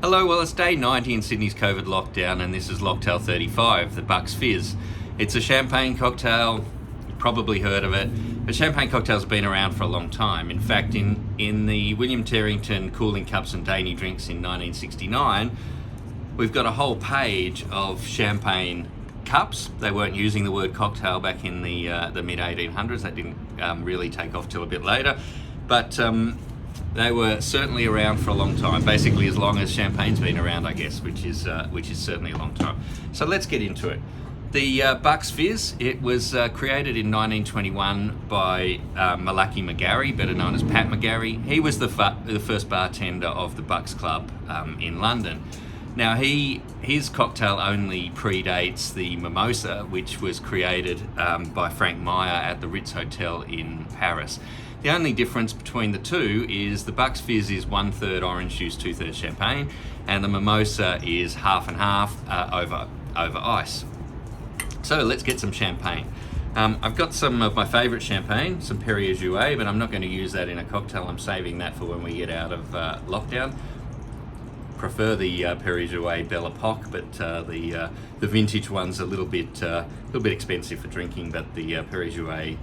Hello, well it's day 90 in Sydney's COVID lockdown and this is Locktail 35, the Bucks Fizz. It's a champagne cocktail, you've probably heard of it, but champagne cocktails have been around for a long time. In fact, in the William Terrington Cooling Cups and Dainty Drinks in 1969, we've got a whole page of champagne cups. They weren't using the word cocktail back in the mid-1800s, that didn't really take off till a bit later, but they were certainly around for a long time, basically as long as champagne's been around, I guess, which is certainly a long time. So let's get into it. The Bucks Fizz, it was created in 1921 by Malachy McGarry, better known as Pat McGarry. He was the first bartender of the Bucks Club in London. Now his cocktail only predates the Mimosa, which was created by Frank Meier at the Ritz Hotel in Paris. The only difference between the two is the Bucks Fizz is 1/3 orange juice, 2/3 champagne, and the Mimosa is half and half over ice. So let's get some champagne. I've got some of my favourite champagne, some Perrier-Jouët, but I'm not going to use that in a cocktail. I'm saving that for when we get out of lockdown. Prefer the Perrier-Jouët Belle Epoque, but the vintage one's a little bit expensive for drinking. But the Perrier-Jouët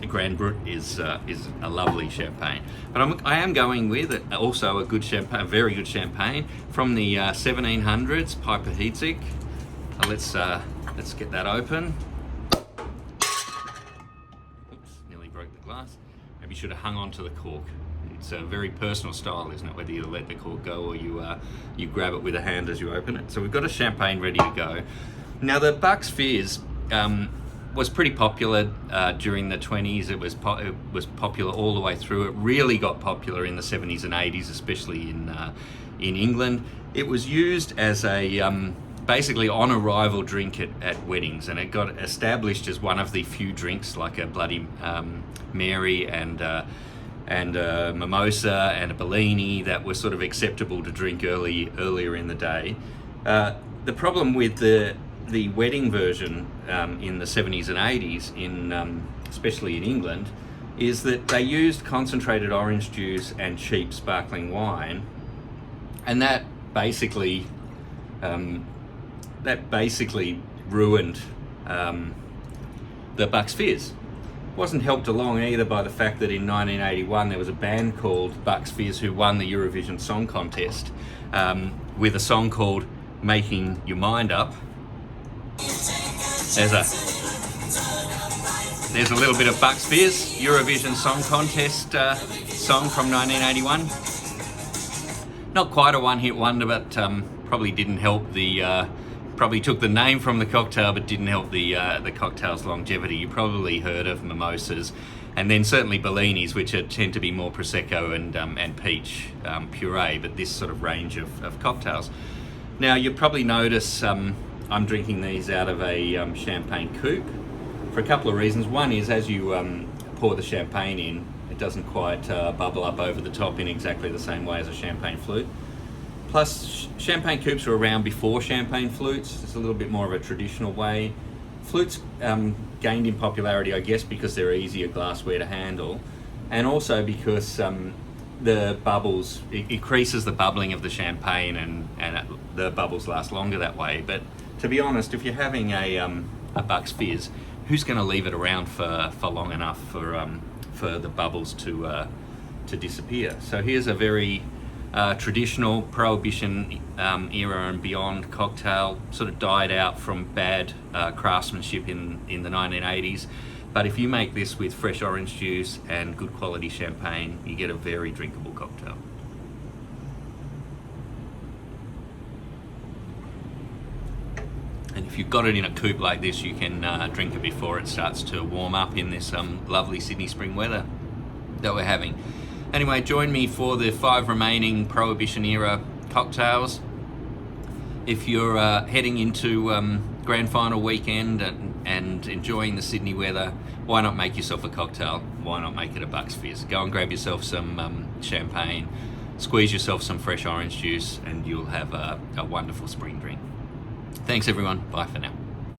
Grand Brut is a lovely champagne. But I am going with also a good champagne, a very good champagne from the 1700s, Piper Heidsieck. Let's get that open. Oops, nearly broke the glass. Maybe should have hung on to the cork. It's a very personal style, isn't it? Whether you let the cork go or you grab it with a hand as you open it. So we've got a champagne ready to go. Now the Bucks Fizz was pretty popular during the 20s. It was popular all the way through. It really got popular in the 70s and 80s, especially in England. It was used as a basically on arrival drink at weddings, and it got established as one of the few drinks, like a Bloody Mary and a Mimosa and a Bellini, that were sort of acceptable to drink earlier in the day. The problem with the wedding version in the 70s and 80s, especially in England, is that they used concentrated orange juice and cheap sparkling wine, and that basically ruined the Bucks Fizz. Wasn't helped along either by the fact that in 1981 there was a band called Bucks Fizz who won the Eurovision Song Contest with a song called Making Your Mind Up. There's a little bit of Bucks Fizz, Eurovision Song Contest song from 1981. Not quite a one-hit wonder, but probably didn't help probably took the name from the cocktail, but didn't help the cocktail's longevity. You probably heard of Mimosas, and then certainly Bellinis, which tend to be more Prosecco and peach puree, but this sort of range of cocktails. Now you'll probably notice I'm drinking these out of a champagne coupe for a couple of reasons. One is, as you pour the champagne in, it doesn't quite bubble up over the top in exactly the same way as a champagne flute. Plus, champagne coupes were around before champagne flutes. It's a little bit more of a traditional way. Flutes gained in popularity, I guess, because they're easier glassware to handle, and also because the bubbles, it increases the bubbling of the champagne, and the bubbles last longer that way. But to be honest, if you're having a Bucks Fizz, who's going to leave it around for long enough for the bubbles to disappear? So here's a very traditional Prohibition era and beyond cocktail. Sort of died out from bad craftsmanship in the 1980s. But if you make this with fresh orange juice and good quality champagne, you get a very drinkable cocktail. And if you've got it in a coupe like this, you can drink it before it starts to warm up in this lovely Sydney spring weather that we're having. Anyway, join me for the 5 remaining Prohibition era cocktails. If you're heading into grand final weekend and enjoying the Sydney weather, why not make yourself a cocktail? Why not make it a Bucks Fizz? Go and grab yourself some champagne, squeeze yourself some fresh orange juice, and you'll have a wonderful spring drink. Thanks everyone, bye for now.